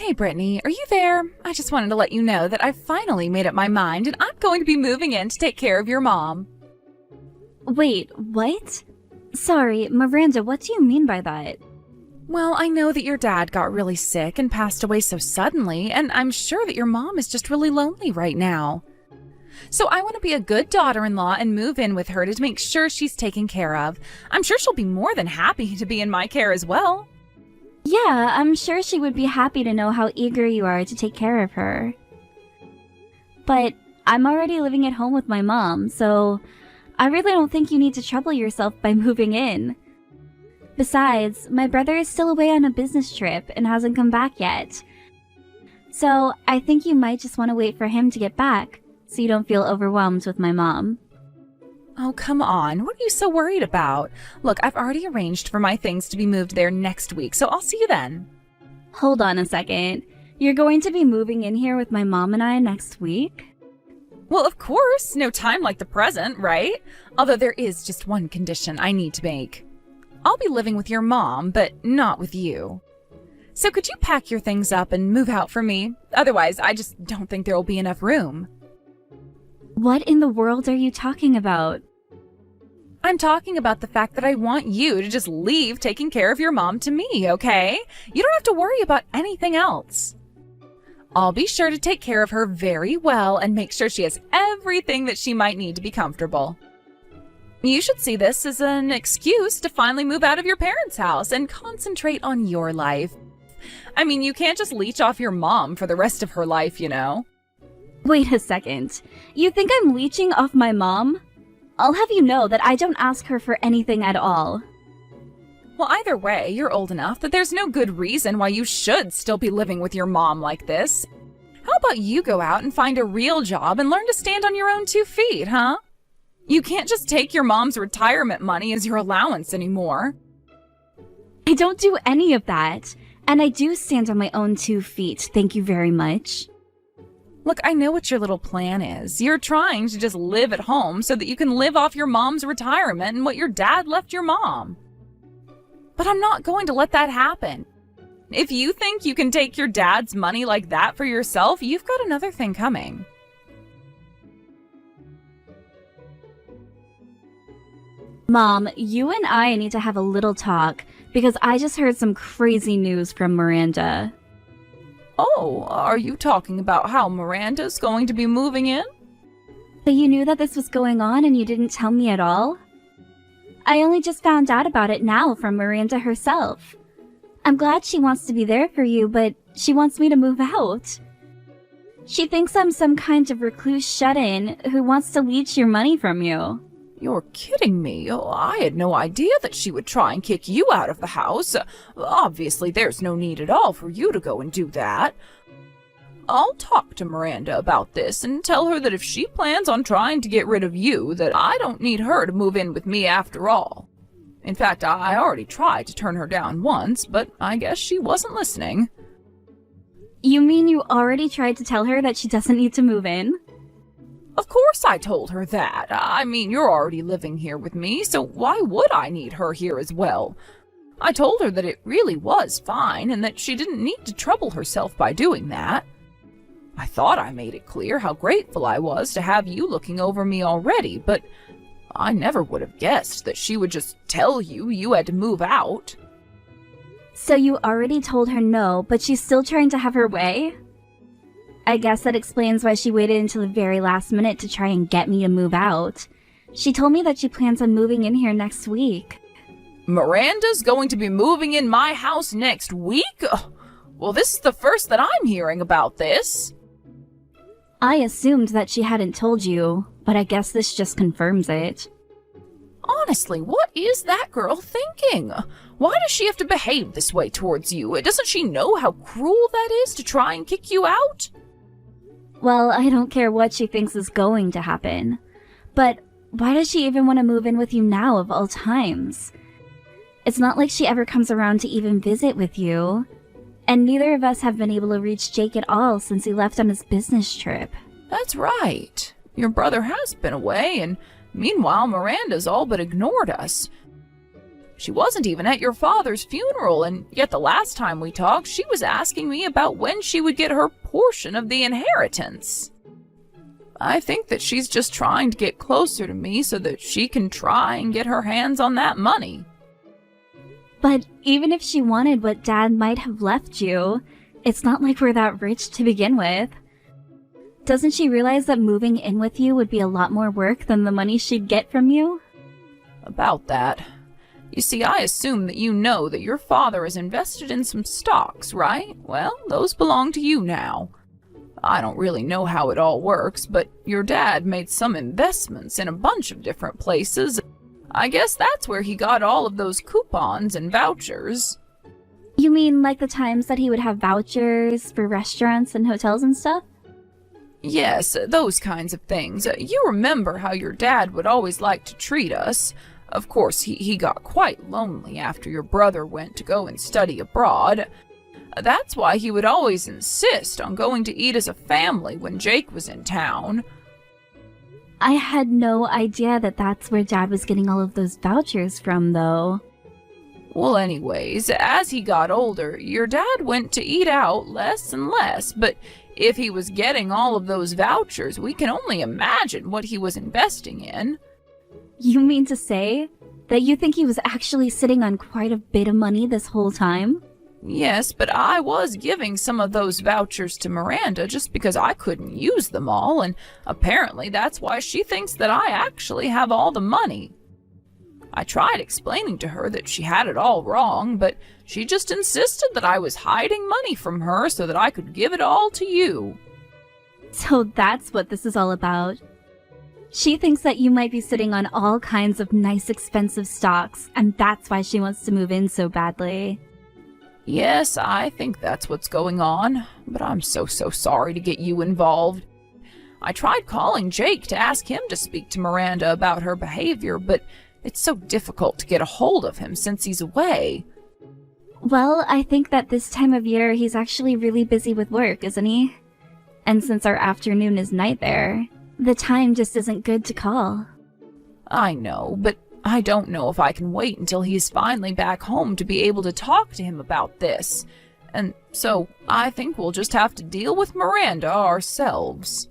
Hey Brittany, are you there? I just wanted to let you know that I've finally made up my mind and I'm going to be moving in to take care of your mom. Wait, what? Sorry, Miranda, what do you mean by that? Well, I know that your dad got really sick and passed away so suddenly, and I'm sure that your mom is just really lonely right now. So I want to be a good daughter-in-law and move in with her to make sure she's taken care of. I'm sure she'll be more than happy to be in my care as well. Yeah, I'm sure she would be happy to know how eager you are to take care of her. But I'm already living at home with my mom, so I really don't think you need to trouble yourself by moving in. Besides, my brother is still away on a business trip and hasn't come back yet. So I think you might just want to wait for him to get back, so you don't feel overwhelmed with my mom. Oh, come on. What are you so worried about? Look, I've already arranged for my things to be moved there next week, so I'll see you then. Hold on a second. You're going to be moving in here with my mom and I next week? Well, of course. No time like the present, right? Although there is just one condition I need to make. I'll be living with your mom, but not with you. So could you pack your things up and move out for me? Otherwise, I just don't think there will be enough room. What in the world are you talking about? I'm talking about the fact that I want you to just leave taking care of your mom to me, okay? You don't have to worry about anything else. I'll be sure to take care of her very well and make sure she has everything that she might need to be comfortable. You should see this as an excuse to finally move out of your parents' house and concentrate on your life. I mean, you can't just leech off your mom for the rest of her life, you know? Wait a second. You think I'm leeching off my mom? I'll have you know that I don't ask her for anything at all. Well, either way, you're old enough that there's no good reason why you should still be living with your mom like this. How about you go out and find a real job and learn to stand on your own 2 feet, huh? You can't just take your mom's retirement money as your allowance anymore. I don't do any of that, and I do stand on my own 2 feet, thank you very much. Look, I know what your little plan is. You're trying to just live at home so that you can live off your mom's retirement and what your dad left your mom. But I'm not going to let that happen. If you think you can take your dad's money like that for yourself, you've got another thing coming. Mom, you and I need to have a little talk, because I just heard some crazy news from Miranda. Oh, are you talking about how Miranda's going to be moving in? But you knew that this was going on and you didn't tell me at all? I only just found out about it now from Miranda herself. I'm glad she wants to be there for you, but she wants me to move out. She thinks I'm some kind of recluse shut-in who wants to leech your money from you. You're kidding me. Oh, I had no idea that she would try and kick you out of the house. Obviously, there's no need at all for you to go and do that. I'll talk to Miranda about this and tell her that if she plans on trying to get rid of you, that I don't need her to move in with me after all. In fact, I already tried to turn her down once, but I guess she wasn't listening. You mean you already tried to tell her that she doesn't need to move in? Of course I told her that. I mean, you're already living here with me, so why would I need her here as well? I told her that it really was fine and that she didn't need to trouble herself by doing that. I thought I made it clear how grateful I was to have you looking over me already, but I never would have guessed that she would just tell you had to move out. So you already told her no, but she's still trying to have her way? I guess that explains why she waited until the very last minute to try and get me to move out. She told me that she plans on moving in here next week. Miranda's going to be moving in my house next week? Well, this is the first that I'm hearing about this. I assumed that she hadn't told you, but I guess this just confirms it. Honestly, what is that girl thinking? Why does she have to behave this way towards you? Doesn't she know how cruel that is to try and kick you out? Well, I don't care what she thinks is going to happen. But why does she even want to move in with you now of all times? It's not like she ever comes around to even visit with you. And neither of us have been able to reach Jake at all since he left on his business trip. That's right. Your brother has been away, and meanwhile Miranda's all but ignored us. She wasn't even at your father's funeral, and yet the last time we talked, she was asking me about when she would get her portion of the inheritance. I think that she's just trying to get closer to me so that she can try and get her hands on that money. But even if she wanted what Dad might have left you, it's not like we're that rich to begin with. Doesn't she realize that moving in with you would be a lot more work than the money she'd get from you? About that. You see, I assume that you know that your father is invested in some stocks, right? Well, those belong to you now. I don't really know how it all works, but your dad made some investments in a bunch of different places. I guess that's where he got all of those coupons and vouchers. You mean like the times that he would have vouchers for restaurants and hotels and stuff? Yes, those kinds of things. You remember how your dad would always like to treat us. Of course, he got quite lonely after your brother went to go and study abroad. That's why he would always insist on going to eat as a family when Jake was in town. I had no idea that that's where Dad was getting all of those vouchers from, though. Well, anyways, as he got older, your dad went to eat out less and less, but if he was getting all of those vouchers, we can only imagine what he was investing in. You mean to say that you think he was actually sitting on quite a bit of money this whole time? Yes, but I was giving some of those vouchers to Miranda just because I couldn't use them all, and apparently that's why she thinks that I actually have all the money. I tried explaining to her that she had it all wrong, but she just insisted that I was hiding money from her so that I could give it all to you. So that's what this is all about. She thinks that you might be sitting on all kinds of nice expensive stocks, and that's why she wants to move in so badly. Yes, I think that's what's going on, but I'm so sorry to get you involved. I tried calling Jake to ask him to speak to Miranda about her behavior, but it's so difficult to get a hold of him since he's away. Well, I think that this time of year he's actually really busy with work, isn't he? And since our afternoon is night there, the time just isn't good to call. I know, but I don't know if I can wait until he's finally back home to be able to talk to him about this. And so I think we'll just have to deal with Miranda ourselves.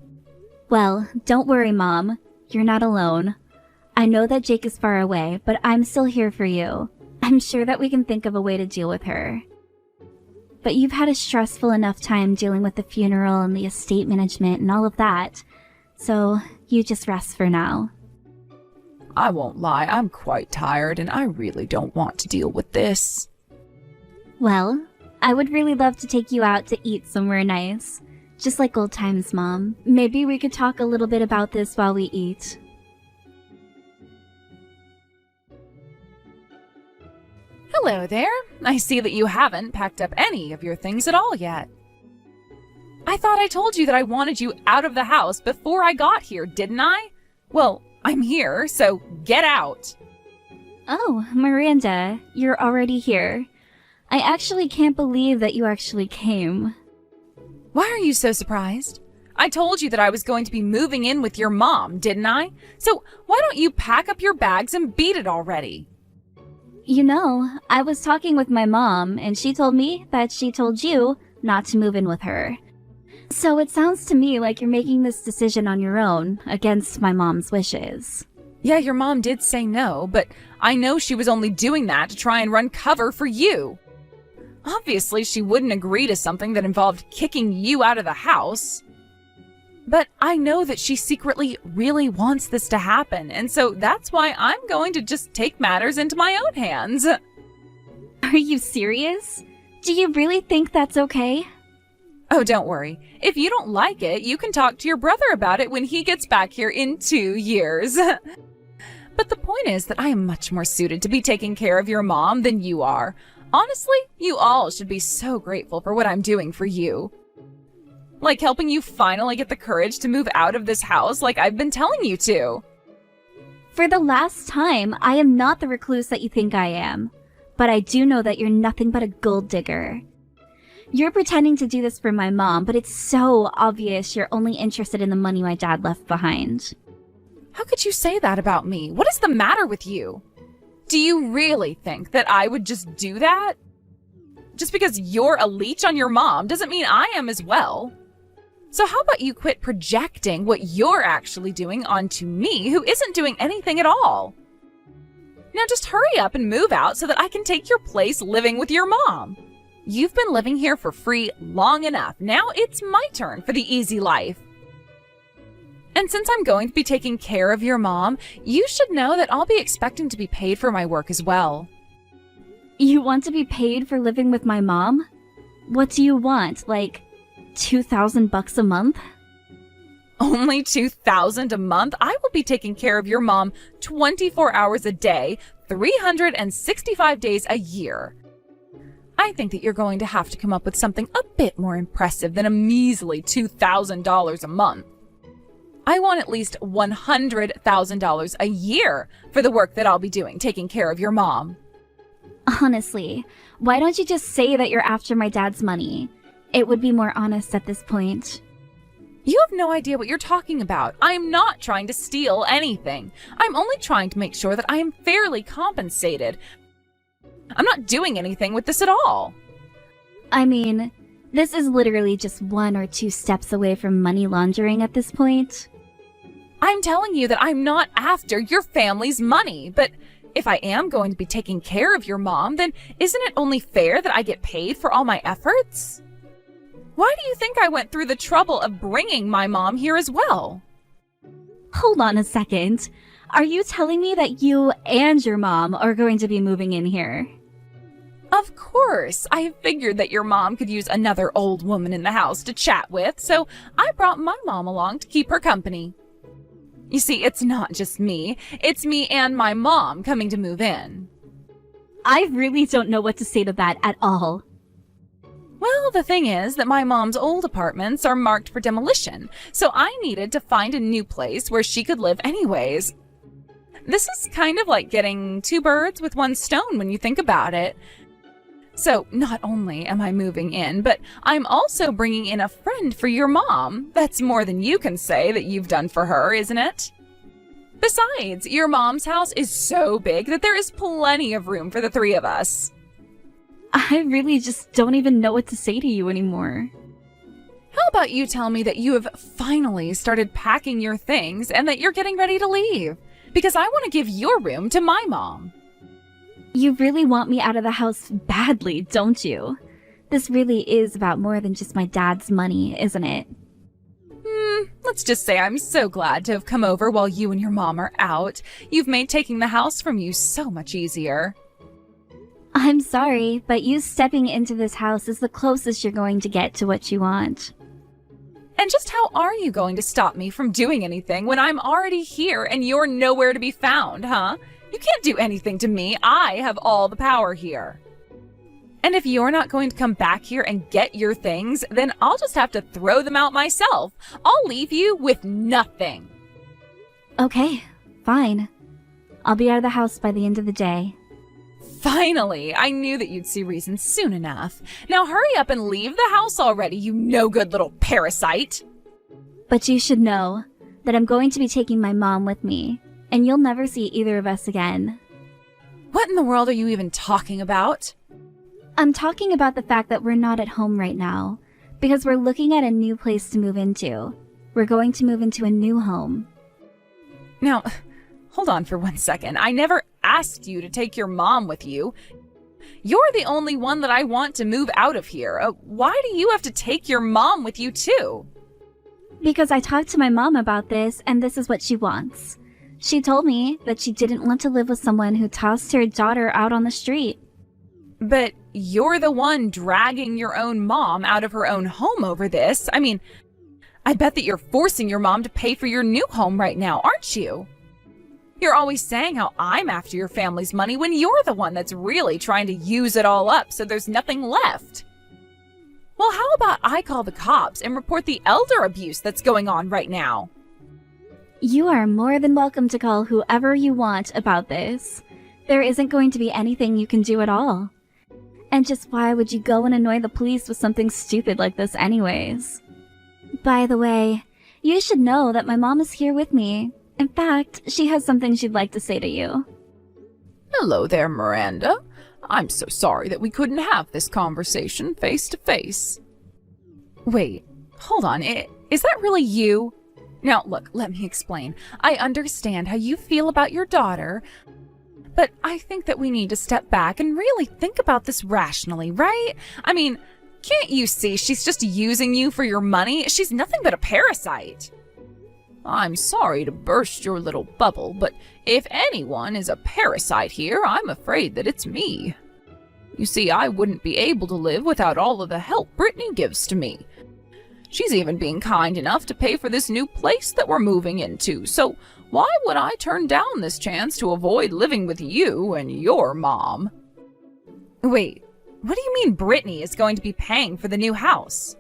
Well, don't worry, Mom. You're not alone. I know that Jake is far away, but I'm still here for you. I'm sure that we can think of a way to deal with her. But you've had a stressful enough time dealing with the funeral and the estate management and all of that. So, you just rest for now. I won't lie, I'm quite tired and I really don't want to deal with this. Well, I would really love to take you out to eat somewhere nice. Just like old times, Mom. Maybe we could talk a little bit about this while we eat. Hello there. I see that you haven't packed up any of your things at all yet. I thought I told you that I wanted you out of the house before I got here, didn't I? Well, I'm here, so get out. Oh, Miranda, you're already here. I actually can't believe that you actually came. Why are you so surprised? I told you that I was going to be moving in with your mom, didn't I? So why don't you pack up your bags and beat it already? You know, I was talking with my mom, and she told me that she told you not to move in with her. So it sounds to me like you're making this decision on your own, against my mom's wishes. Yeah, your mom did say no, but I know she was only doing that to try and run cover for you. Obviously, she wouldn't agree to something that involved kicking you out of the house. But I know that she secretly really wants this to happen, and so that's why I'm going to just take matters into my own hands. Are you serious? Do you really think that's okay? Oh, don't worry. If you don't like it, you can talk to your brother about it when he gets back here in 2 years. But the point is that I am much more suited to be taking care of your mom than you are. Honestly, you all should be so grateful for what I'm doing for you. Like helping you finally get the courage to move out of this house like I've been telling you to. For the last time, I am not the recluse that you think I am. But I do know that you're nothing but a gold digger. You're pretending to do this for my mom, but it's so obvious you're only interested in the money my dad left behind. How could you say that about me? What is the matter with you? Do you really think that I would just do that? Just because you're a leech on your mom doesn't mean I am as well. So how about you quit projecting what you're actually doing onto me, who isn't doing anything at all? Now just hurry up and move out so that I can take your place living with your mom. You've been living here for free long enough. Now it's my turn for the easy life. And since I'm going to be taking care of your mom, you should know that I'll be expecting to be paid for my work as well. You want to be paid for living with my mom? What do you want, like $2,000 a month? Only $2,000 a month? I will be taking care of your mom 24 hours a day, 365 days a year. I think that you're going to have to come up with something a bit more impressive than a measly $2,000 a month. I want at least $100,000 a year for the work that I'll be doing, taking care of your mom. Honestly, why don't you just say that you're after my dad's money? It would be more honest at this point. You have no idea what you're talking about. I'm not trying to steal anything. I'm only trying to make sure that I am fairly compensated. I'm not doing anything with this at all. I mean, this is literally just 1 or 2 steps away from money laundering at this point. I'm telling you that I'm not after your family's money, but if I am going to be taking care of your mom, then isn't it only fair that I get paid for all my efforts? Why do you think I went through the trouble of bringing my mom here as well? Hold on a second. Are you telling me that you and your mom are going to be moving in here? Of course. I figured that your mom could use another old woman in the house to chat with, so I brought my mom along to keep her company. You see, it's not just me. It's me and my mom coming to move in. I really don't know what to say to that at all. Well, the thing is that my mom's old apartments are marked for demolition, so I needed to find a new place where she could live anyways. This is kind of like getting 2 birds with 1 stone when you think about it. So not only am I moving in, but I'm also bringing in a friend for your mom. That's more than you can say that you've done for her, isn't it? Besides, your mom's house is so big that there is plenty of room for the 3 of us. I really just don't even know what to say to you anymore. How about you tell me that you have finally started packing your things and that you're getting ready to leave? Because I want to give your room to my mom. You really want me out of the house badly, don't you? This really is about more than just my dad's money, isn't it? Let's just say I'm so glad to have come over while you and your mom are out. You've made taking the house from you so much easier. I'm sorry, but you stepping into this house is the closest you're going to get to what you want. And just how are you going to stop me from doing anything when I'm already here and you're nowhere to be found, huh? You can't do anything to me. I have all the power here. And if you're not going to come back here and get your things, then I'll just have to throw them out myself. I'll leave you with nothing. Okay, fine. I'll be out of the house by the end of the day. Finally, I knew that you'd see reason soon enough. Now hurry up and leave the house already, you no-good little parasite. But you should know that I'm going to be taking my mom with me, and you'll never see either of us again. What in the world are you even talking about? I'm talking about the fact that we're not at home right now, because we're looking at a new place to move into. We're going to move into a new home. Now, hold on for 1 second. I never asked you to take your mom with you. You're the only one that I want to move out of here. Why do you have to take your mom with you too? Because I talked to my mom about this, and this is what she wants. She told me that she didn't want to live with someone who tossed her daughter out on the street. But you're the one dragging your own mom out of her own home over this. I mean, I bet that you're forcing your mom to pay for your new home right now, aren't you? You're always saying how I'm after your family's money when you're the one that's really trying to use it all up so there's nothing left. Well, how about I call the cops and report the elder abuse that's going on right now? You are more than welcome to call whoever you want about this. There isn't going to be anything you can do at all. And just why would you go and annoy the police with something stupid like this anyways? By the way, you should know that my mom is here with me. In fact, she has something she'd like to say to you. Hello there, Miranda. I'm so sorry that we couldn't have this conversation face to face. Wait, hold on. Is that really you? Now, look, let me explain. I understand how you feel about your daughter, but I think that we need to step back and really think about this rationally, right? I mean, can't you see she's just using you for your money? She's nothing but a parasite. I'm sorry to burst your little bubble, but if anyone is a parasite here, I'm afraid that it's me. You see, I wouldn't be able to live without all of the help Britney gives to me. She's even being kind enough to pay for this new place that we're moving into, so why would I turn down this chance to avoid living with you and your mom? Wait, what do you mean Britney is going to be paying for the new house?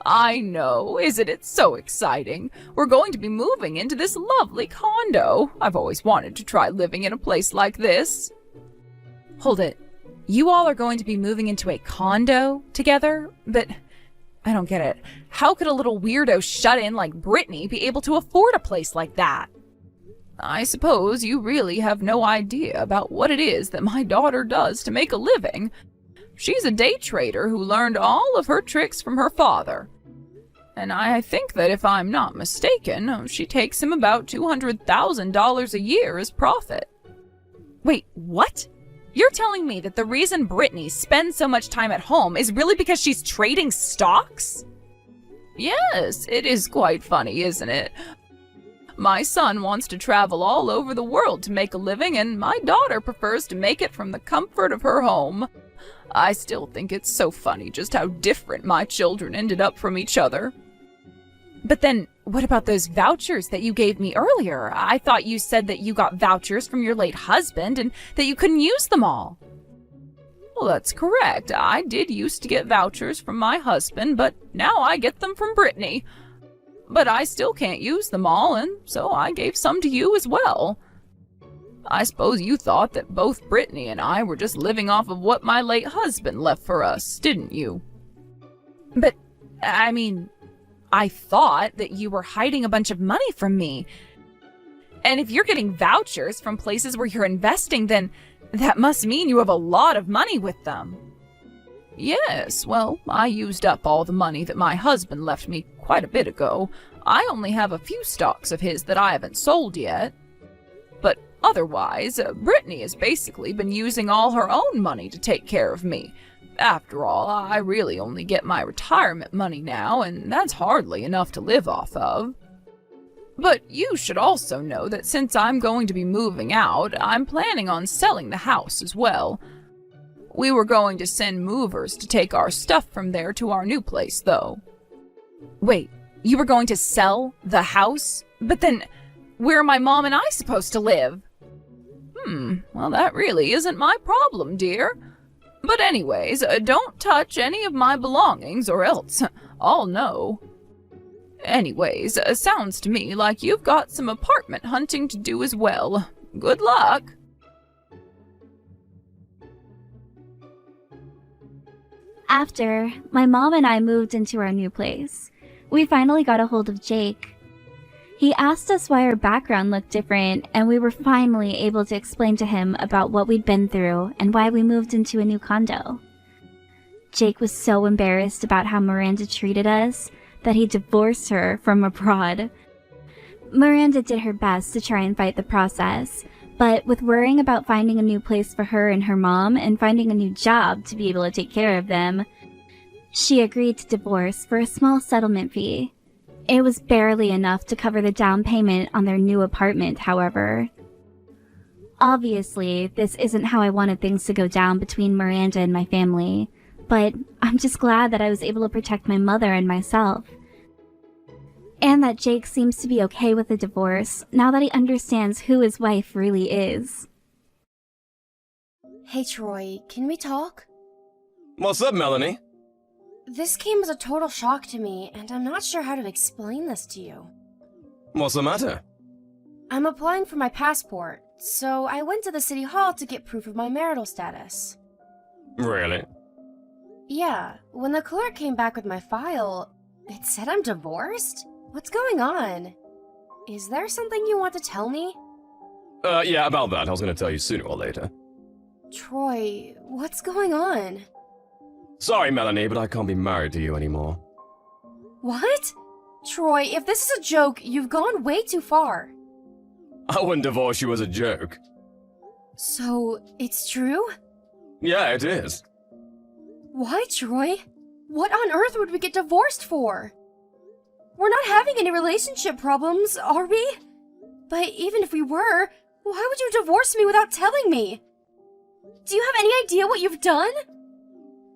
I know, isn't it so exciting? We're going to be moving into this lovely condo. I've always wanted to try living in a place like this. Hold it. You all are going to be moving into a condo together? But I don't get it. How could a little weirdo shut-in like Britney be able to afford a place like that? I suppose you really have no idea about what it is that my daughter does to make a living. She's a day trader who learned all of her tricks from her father. And I think that if I'm not mistaken, she takes him about $200,000 a year as profit. Wait, what? You're telling me that the reason Britney spends so much time at home is really because she's trading stocks? Yes, it is quite funny, isn't it? My son wants to travel all over the world to make a living, and my daughter prefers to make it from the comfort of her home. I still think it's so funny just how different my children ended up from each other. But then, what about those vouchers that you gave me earlier? I thought you said that you got vouchers from your late husband and that you couldn't use them all. Well, that's correct. I did used to get vouchers from my husband, but now I get them from Britney. But I still can't use them all, and so I gave some to you as well. I suppose you thought that both Britney and I were just living off of what my late husband left for us, didn't you? But, I mean, I thought that you were hiding a bunch of money from me. And if you're getting vouchers from places where you're investing, then that must mean you have a lot of money with them. Yes, well, I used up all the money that my husband left me quite a bit ago. I only have a few stocks of his that I haven't sold yet. But otherwise, Britney has basically been using all her own money to take care of me. After all, I really only get my retirement money now, and that's hardly enough to live off of. But you should also know that since I'm going to be moving out, I'm planning on selling the house as well. We were going to send movers to take our stuff from there to our new place, though. Wait, you were going to sell the house? But then, where are my mom and I supposed to live? Well, that really isn't my problem, dear. But anyways, don't touch any of my belongings or else I'll know. Anyways, sounds to me like you've got some apartment hunting to do as well. Good luck. After, my mom and I moved into our new place. We finally got a hold of Jake. He asked us why our background looked different, and we were finally able to explain to him about what we'd been through and why we moved into a new condo. Jake was so embarrassed about how Miranda treated us that he divorced her from abroad. Miranda did her best to try and fight the process, but with worrying about finding a new place for her and her mom and finding a new job to be able to take care of them, she agreed to divorce for a small settlement fee. It was barely enough to cover the down payment on their new apartment, however. Obviously, this isn't how I wanted things to go down between Miranda and my family, but I'm just glad that I was able to protect my mother and myself. And that Jake seems to be okay with the divorce, now that he understands who his wife really is. Hey Troy, can we talk? What's up, Melanie? This came as a total shock to me, and I'm not sure how to explain this to you. What's the matter? I'm applying for my passport, so I went to the city hall to get proof of my marital status. Really? Yeah, when the clerk came back with my file, it said I'm divorced? What's going on? Is there something you want to tell me? Yeah, about that. I was gonna tell you sooner or later. Troy, what's going on? Sorry, Melanie, but I can't be married to you anymore. What? Troy, if this is a joke, you've gone way too far. I wouldn't divorce you as a joke. So, it's true? Yeah, it is. Why, Troy? What on earth would we get divorced for? We're not having any relationship problems, are we? But even if we were, why would you divorce me without telling me? Do you have any idea what you've done?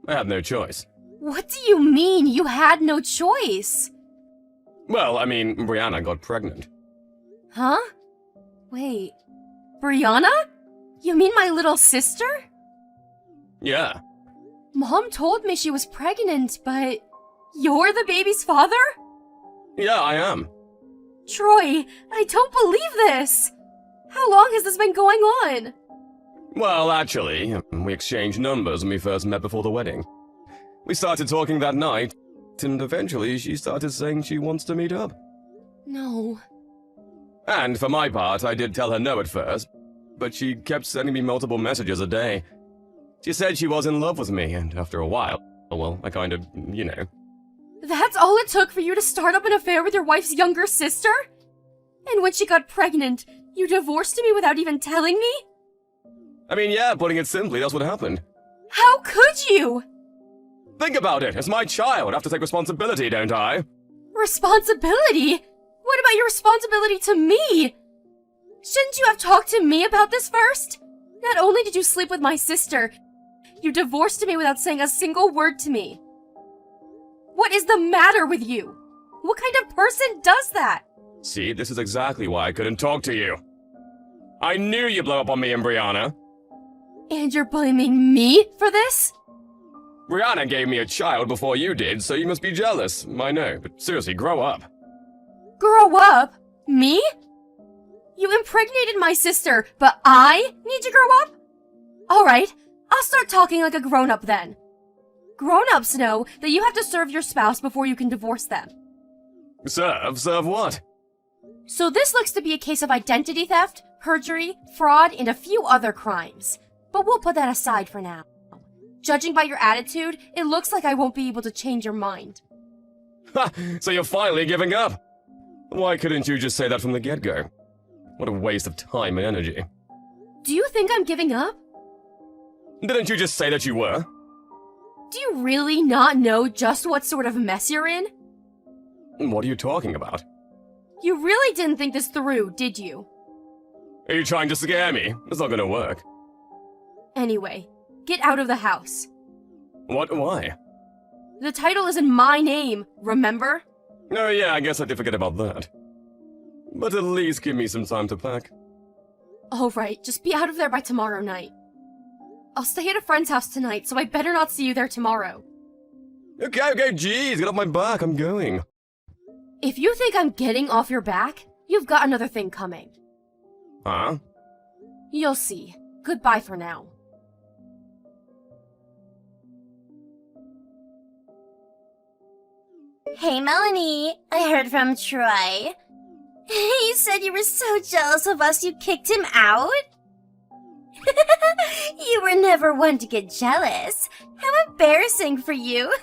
I had no choice. What do you mean, you had no choice? Well, I mean, Brianna got pregnant. Huh? Wait, Brianna? You mean my little sister? Yeah. Mom told me she was pregnant, but you're the baby's father? Yeah, I am. Troy, I don't believe this! How long has this been going on? Well, actually, we exchanged numbers when we first met before the wedding. We started talking that night, and eventually she started saying she wants to meet up. No. And for my part, I did tell her no at first, but she kept sending me multiple messages a day. She said she was in love with me, and after a while, well, I kind of, you know. That's all it took for you to start up an affair with your wife's younger sister? And when she got pregnant, you divorced me without even telling me? I mean, yeah, putting it simply, that's what happened. How could you? Think about it, it's my child, I have to take responsibility, don't I? Responsibility? What about your responsibility to me? Shouldn't you have talked to me about this first? Not only did you sleep with my sister, you divorced me without saying a single word to me. What is the matter with you? What kind of person does that? See, this is exactly why I couldn't talk to you. I knew you'd blow up on me and Brianna. And you're blaming me for this? Brianna gave me a child before you did, so you must be jealous. I know, but seriously, grow up. Grow up? Me? You impregnated my sister, but I need to grow up? Alright, I'll start talking like a grown-up then. Grown-ups know that you have to serve your spouse before you can divorce them. Serve? Serve what? So this looks to be a case of identity theft, perjury, fraud, and a few other crimes. But we'll put that aside for now. Judging by your attitude, it looks like I won't be able to change your mind. Ha! So you're finally giving up? Why couldn't you just say that from the get-go? What a waste of time and energy. Do you think I'm giving up? Didn't you just say that you were? Do you really not know just what sort of mess you're in? What are you talking about? You really didn't think this through, did you? Are you trying to scare me? It's not gonna work. Anyway, get out of the house. What? Why? The title is in my name, remember? Oh yeah, I guess I did forget about that. But at least give me some time to pack. Alright, just be out of there by tomorrow night. I'll stay at a friend's house tonight, so I better not see you there tomorrow. Okay, geez, get off my back, I'm going. If you think I'm getting off your back, you've got another thing coming. Huh? You'll see. Goodbye for now. Hey, Melanie. I heard from Troy. He said you were so jealous of us you kicked him out? You were never one to get jealous. How embarrassing for you.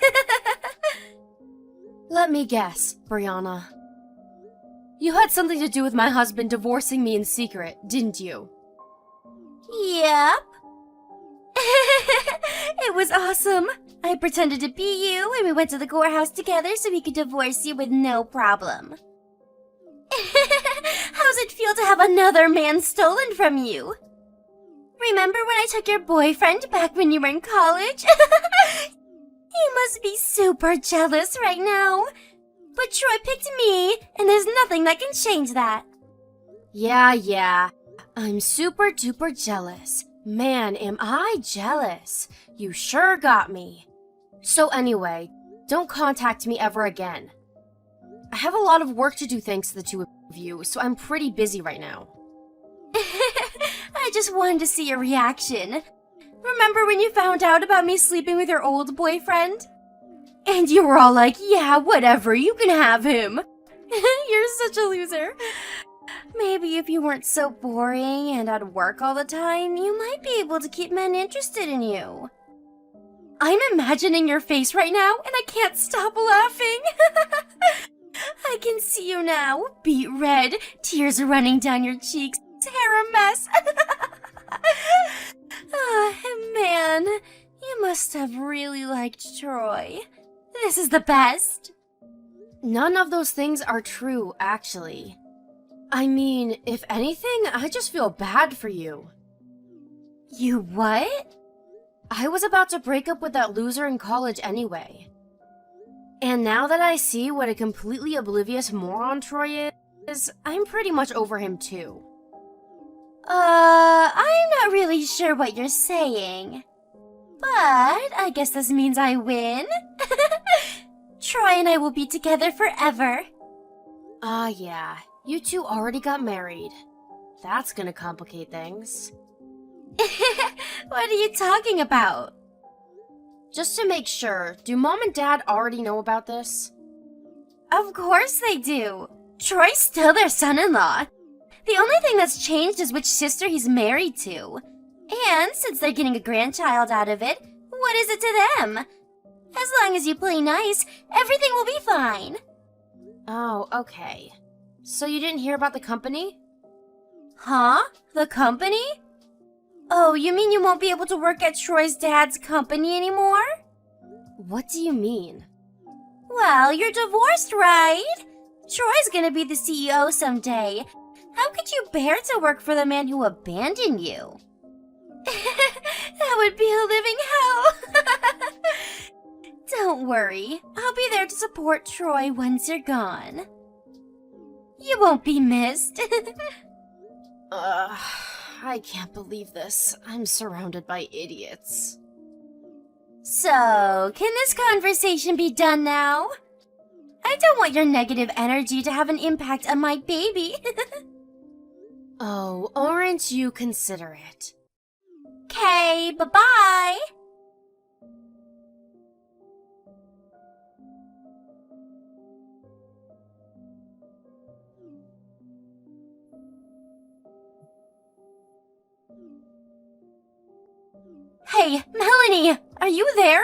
Let me guess, Brianna. You had something to do with my husband divorcing me in secret, didn't you? Yep. It was awesome. I pretended to be you, and we went to the courthouse together so we could divorce you with no problem. How's it feel to have another man stolen from you? Remember when I took your boyfriend back when you were in college? You must be super jealous right now. But Troy picked me, and there's nothing that can change that. Yeah. I'm super duper jealous. Man, am I jealous. You sure got me. So anyway, don't contact me ever again. I have a lot of work to do thanks to the two of you, so I'm pretty busy right now. I just wanted to see your reaction. Remember when you found out about me sleeping with your old boyfriend? And you were all like, yeah, whatever, you can have him. You're such a loser. Maybe if you weren't so boring and at work all the time, you might be able to keep men interested in you. I'm imagining your face right now, and I can't stop laughing. I can see you now, beet red, tears running down your cheeks, hair a mess. Man, you must have really liked Troy. This is the best. None of those things are true, actually. I mean, if anything, I just feel bad for you. You what? I was about to break up with that loser in college anyway. And now that I see what a completely oblivious moron Troy is, I'm pretty much over him too. I'm not really sure what you're saying. But I guess this means I win. Troy and I will be together forever. Yeah. You two already got married. That's gonna complicate things. What are you talking about? Just to make sure, do Mom and Dad already know about this? Of course they do. Troy's still their son-in-law. The only thing that's changed is which sister he's married to. And since they're getting a grandchild out of it, what is it to them? As long as you play nice, everything will be fine. Oh, okay. So you didn't hear about the company? Huh? The company? Oh, you mean you won't be able to work at Troy's dad's company anymore? What do you mean? Well, you're divorced, right? Troy's gonna be the CEO someday. How could you bear to work for the man who abandoned you? That would be a living hell. Don't worry, I'll be there to support Troy once you're gone. You won't be missed. I can't believe this. I'm surrounded by idiots. So, can this conversation be done now? I don't want your negative energy to have an impact on my baby. Oh, aren't you considerate? Okay, bye-bye. Hey, Melanie, are you there?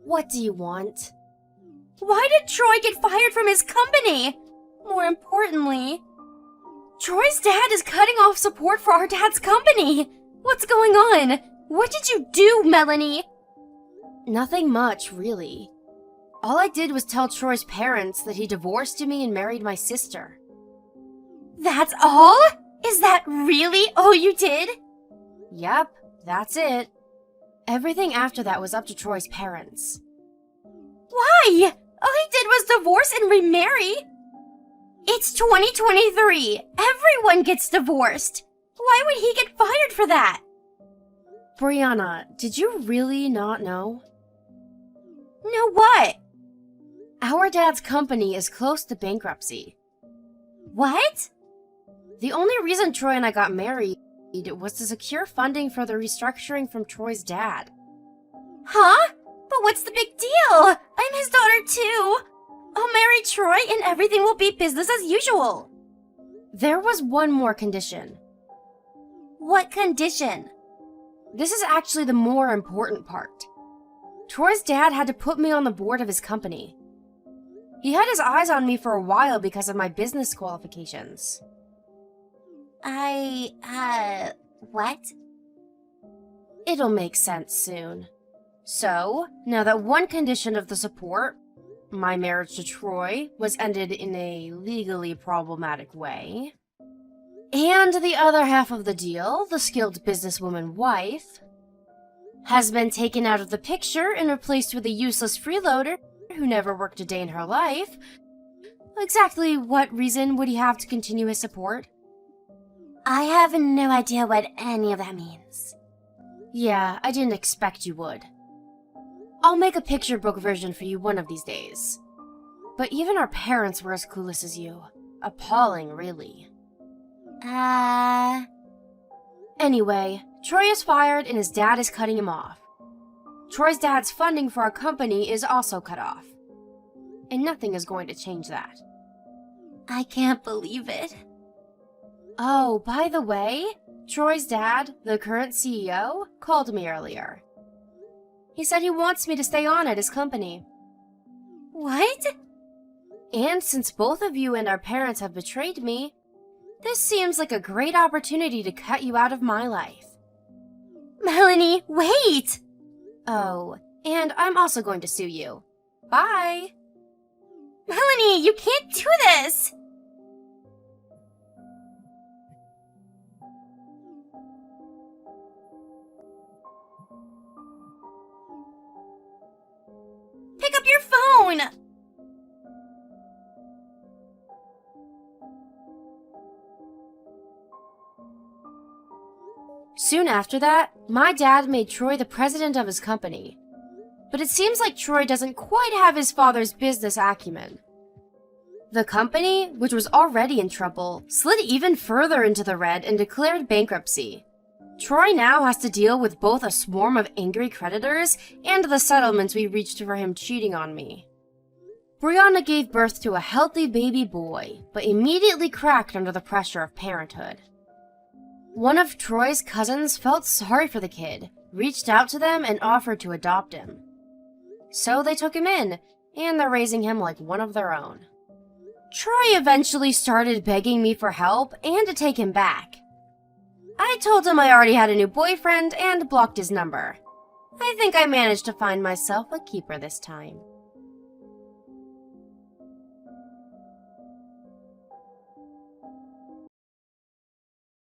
What do you want? Why did Troy get fired from his company? More importantly, Troy's dad is cutting off support for our dad's company. What's going on? What did you do, Melanie? Nothing much, really. All I did was tell Troy's parents that he divorced me and married my sister. That's all? Is that really all you did? Yep, that's it. Everything after that was up to Troy's parents. Why? All he did was divorce and remarry. It's 2023. Everyone gets divorced. Why would he get fired for that? Brianna, did you really not know? Know what? Our dad's company is close to bankruptcy. What? The only reason Troy and I got married was to secure funding for the restructuring from Troy's dad. Huh? But what's the big deal? I'm his daughter too. I'll marry Troy and everything will be business as usual. There was one more condition. What condition? This is actually the more important part. Troy's dad had to put me on the board of his company. He had his eyes on me for a while because of my business qualifications. What? It'll make sense soon. So, now that one condition of the support, my marriage to Troy, was ended in a legally problematic way, and the other half of the deal, the skilled businesswoman wife, has been taken out of the picture and replaced with a useless freeloader who never worked a day in her life, exactly what reason would he have to continue his support? I have no idea what any of that means. Yeah, I didn't expect you would. I'll make a picture book version for you one of these days. But even our parents were as clueless as you. Appalling, really. Anyway, Troy is fired and his dad is cutting him off. Troy's dad's funding for our company is also cut off. And nothing is going to change that. I can't believe it. Oh, by the way, Troy's dad, the current CEO, called me earlier. He said he wants me to stay on at his company. What? And since both of you and our parents have betrayed me, this seems like a great opportunity to cut you out of my life. Melanie, wait! Oh, and I'm also going to sue you. Bye! Melanie, you can't do this! Pick up your phone! Soon after that, my dad made Troy the president of his company. But it seems like Troy doesn't quite have his father's business acumen. The company, which was already in trouble, slid even further into the red and declared bankruptcy. Troy now has to deal with both a swarm of angry creditors and the settlements we reached for him cheating on me. Brianna gave birth to a healthy baby boy, but immediately cracked under the pressure of parenthood. One of Troy's cousins felt sorry for the kid, reached out to them, and offered to adopt him. So they took him in, and they're raising him like one of their own. Troy eventually started begging me for help and to take him back. I told him I already had a new boyfriend and blocked his number. I think I managed to find myself a keeper this time.